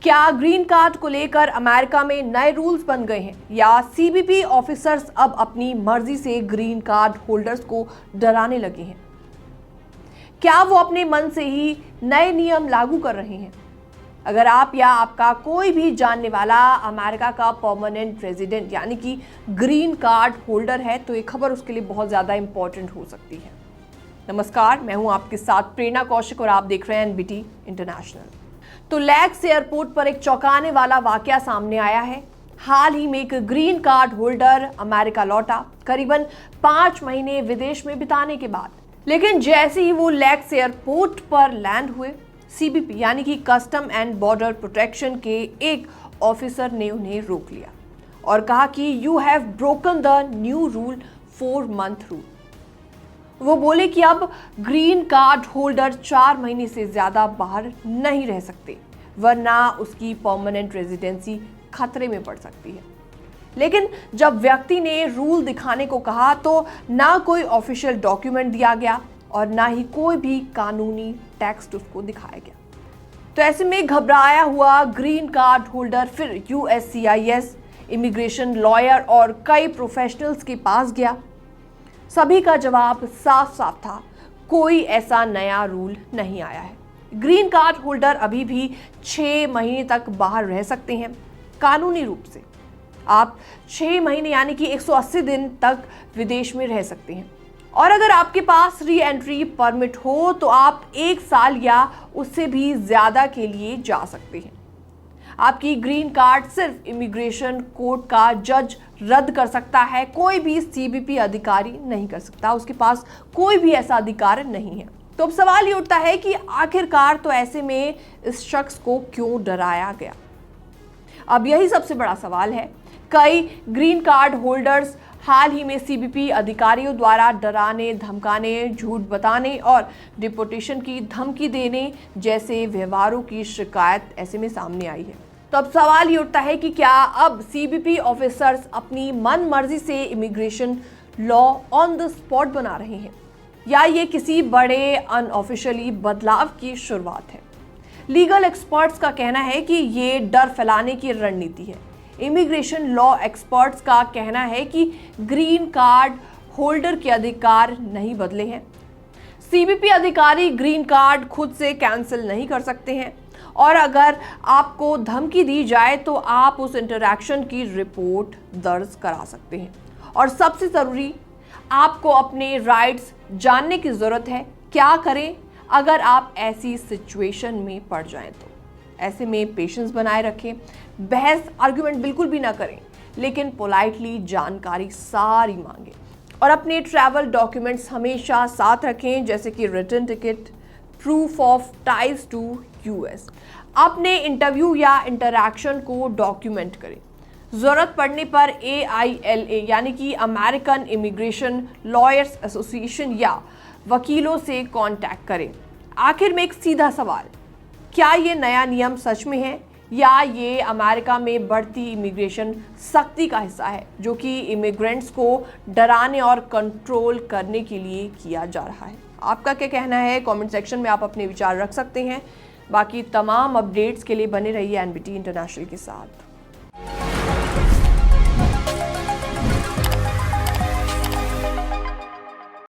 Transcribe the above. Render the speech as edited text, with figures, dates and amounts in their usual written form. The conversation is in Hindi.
क्या ग्रीन कार्ड को लेकर अमेरिका में नए रूल्स बन गए हैं या सीबीपी ऑफिसर्स अब अपनी मर्जी से ग्रीन कार्ड होल्डर्स को डराने लगे हैं? क्या वो अपने मन से ही नए नियम लागू कर रहे हैं? अगर आप या आपका कोई भी जानने वाला अमेरिका का परमानेंट रेजिडेंट यानी कि ग्रीन कार्ड होल्डर है तो ये खबर उसके लिए बहुत ज़्यादा इंपॉर्टेंट हो सकती है। नमस्कार, मैं हूं आपके साथ प्रेरणा कौशिक और आप देख रहे हैं एनबीटी इंटरनेशनल। तो लैक्स एयरपोर्ट पर एक चौंकाने वाला वाकया सामने आया है। हाल ही में एक ग्रीन कार्ड होल्डर अमेरिका लौटा, करीबन 5 महीने विदेश में बिताने के बाद। लेकिन जैसे ही वो लैक्स एयरपोर्ट पर लैंड हुए, सीबीपी यानी कि कस्टम एंड बॉर्डर प्रोटेक्शन के एक ऑफिसर ने उन्हें रोक लिया और कहा कि you have broken the new rule 4 month rule. वो बोले कि अब ग्रीन कार्ड होल्डर 4 महीने से ज्यादा बाहर नहीं रह सकते, वरना उसकी परमानेंट रेजिडेंसी खतरे में पड़ सकती है। लेकिन जब व्यक्ति ने रूल दिखाने को कहा तो ना कोई ऑफिशियल डॉक्यूमेंट दिया गया और ना ही कोई भी कानूनी टेक्स्ट उसको दिखाया गया। तो ऐसे में घबराया हुआ ग्रीन कार्ड होल्डर फिर यूएससीआईएस, इमिग्रेशन लॉयर और कई प्रोफेशनल्स के पास गया। सभी का जवाब साफ साफ था, कोई ऐसा नया रूल नहीं आया है। ग्रीन कार्ड होल्डर अभी भी 6 महीने तक बाहर रह सकते हैं कानूनी रूप से। आप 6 महीने यानी कि 180 दिन तक विदेश में रह सकते हैं और अगर आपके पास री एंट्री परमिट हो तो आप 1 साल या उससे भी ज्यादा के लिए जा सकते हैं। आपकी ग्रीन कार्ड सिर्फ इमिग्रेशन कोर्ट का जज रद्द कर सकता है, कोई भी सीबीपी अधिकारी नहीं कर सकता। उसके पास कोई भी ऐसा अधिकार नहीं है। तो अब सवाल ये उठता है कि आखिरकार तो ऐसे में इस शख्स को क्यों डराया गया? अब यही सबसे बड़ा सवाल है। कई ग्रीन कार्ड होल्डर्स हाल ही में सीबीपी अधिकारियों द्वारा डराने, धमकाने, झूठ बताने और डिपोटेशन की धमकी देने जैसे व्यवहारों की शिकायत ऐसे में सामने आई है। तो अब सवाल ये उठता है कि क्या अब सीबीपी ऑफिसर्स अपनी मन मर्जी से immigration law on the spot बना रहे हैं या ये किसी बड़े अनऑफिशियली बदलाव की शुरुआत है? लीगल एक्सपर्ट्स का कहना है कि ये डर फैलाने की रणनीति है। इमिग्रेशन लॉ एक्सपर्ट्स का कहना है कि ग्रीन कार्ड होल्डर के अधिकार नहीं बदले हैं। सीबीपी अधिकारी ग्रीन कार्ड खुद से कैंसिल नहीं कर सकते हैं और अगर आपको धमकी दी जाए तो आप उस इंटरैक्शन की रिपोर्ट दर्ज करा सकते हैं। और सबसे ज़रूरी, आपको अपने राइट्स जानने की ज़रूरत है। क्या करें अगर आप ऐसी सिचुएशन में पड़ जाएं? तो ऐसे में पेशेंस बनाए रखें, बहस आर्गुमेंट बिल्कुल भी ना करें, लेकिन पोलाइटली जानकारी सारी मांगें और अपने ट्रैवल डॉक्यूमेंट्स हमेशा साथ रखें, जैसे कि return ticket, proof of ties to US. अपने इंटरव्यू या इंटरैक्शन को डॉक्यूमेंट करें। ज़रूरत पड़ने पर AILA यानी कि अमेरिकन इमिग्रेशन लॉयर्स एसोसिएशन या वकीलों से कांटेक्ट करें। आखिर में एक सीधा सवाल, क्या ये नया नियम सच में है या ये अमेरिका में बढ़ती इमिग्रेशन सख्ती का हिस्सा है जो कि इमिग्रेंट्स को डराने और कंट्रोल करने के लिए किया जा रहा है? आपका क्या कहना है? कमेंट सेक्शन में आप अपने विचार रख सकते हैं। बाकी तमाम अपडेट्स के लिए बने रहिए एनबीटी इंटरनेशनल के साथ।